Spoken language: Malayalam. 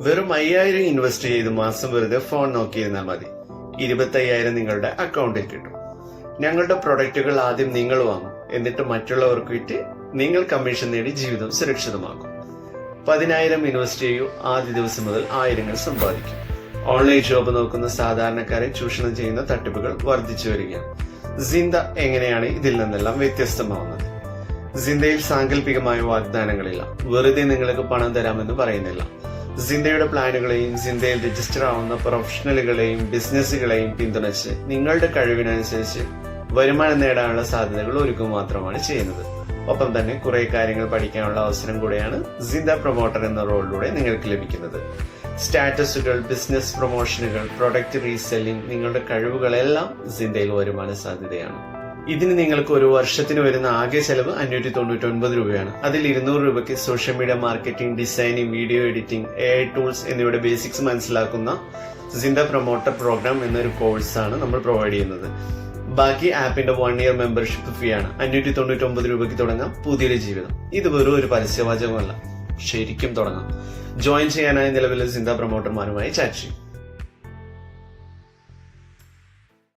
വെറും 5000 ഇൻവെസ്റ്റ് ചെയ്ത് മാസം വെറുതെ ഫോൺ നോക്കിയിരുന്നാൽ മതി. 25,000 നിങ്ങളുടെ അക്കൗണ്ടിൽ കിട്ടും. ഞങ്ങളുടെ പ്രൊഡക്റ്റുകൾ ആദ്യം നിങ്ങൾ വാങ്ങും, എന്നിട്ട് മറ്റുള്ളവർക്ക് വിറ്റ് നിങ്ങൾ കമ്മീഷൻ നേടി ജീവിതം സുരക്ഷിതമാക്കും. 10,000 ഇൻവെസ്റ്റ് ചെയ്യൂ, ആദ്യ ദിവസം മുതൽ ആയിരങ്ങൾ സമ്പാദിക്കും. ഓൺലൈൻ ജോബ് നോക്കുന്ന സാധാരണക്കാരെ ചൂഷണം ചെയ്യുന്ന തട്ടിപ്പുകൾ വർദ്ധിച്ചു വരികയാണ്. സിന്ദ എങ്ങനെയാണ് ഇതിൽ നിന്നെല്ലാം വ്യത്യസ്തമാവുന്നത്? സിന്ദയിൽ സാങ്കല്പികമായ വാഗ്ദാനങ്ങളില്ല, വെറുതെ നിങ്ങൾക്ക് പണം തരാമെന്ന് പറയുന്നില്ല. സിന്ദയുടെ പ്ലാനുകളെയും സിന്ദയിൽ രജിസ്റ്റർ ആവുന്ന പ്രൊഫഷണലുകളെയും ബിസിനസ്സുകളെയും പിന്തുണച്ച് നിങ്ങളുടെ കഴിവിനനുസരിച്ച് വരുമാനം നേടാനുള്ള സാധ്യതകൾ ഒരുക്കുക മാത്രമാണ് ചെയ്യുന്നത്. ഒപ്പം തന്നെ കുറെ കാര്യങ്ങൾ പഠിക്കാനുള്ള അവസരം കൂടെയാണ് സിന്ദ പ്രൊമോട്ടർ എന്ന റോളിലൂടെ നിങ്ങൾക്ക് ലഭിക്കുന്നത്. സ്റ്റാറ്റസുകൾ, ബിസിനസ് പ്രൊമോഷനുകൾ, പ്രൊഡക്റ്റ് റീസെല്ലിംഗ്, നിങ്ങളുടെ കഴിവുകളെല്ലാം സിന്ദയിൽ വരുമാന സാധ്യതയാണ്. ഇതിന് നിങ്ങൾക്ക് ഒരു വർഷത്തിന് വരുന്ന ആകെ ചെലവ് 599 രൂപയാണ്. അതിൽ 200 രൂപയ്ക്ക് social media marketing, designing, video editing, AI tools എന്നിവയുടെ ബേസിക്സ് മനസ്സിലാക്കുന്ന സിന്ദ പ്രൊമോട്ടർ പ്രോഗ്രാം എന്നൊരു കോഴ്സാണ് നമ്മൾ പ്രൊവൈഡ് ചെയ്യുന്നത്. ബാക്കി ആപ്പിന്റെ 1 ഇയർ മെമ്പർഷിപ്പ് ഫീ ആണ്. 599 രൂപയ്ക്ക് തുടങ്ങാം പുതിയൊരു ജീവിതം. ഇത് വെറും ഒരു പരസ്യവാചകമല്ല, ശരിക്കും തുടങ്ങാം. ജോയിൻ ചെയ്യാനായി നിലവിലെ സിന്ദ പ്രൊമോട്ടർമാരുമായി ചാറ്റ് ചെയ്യും.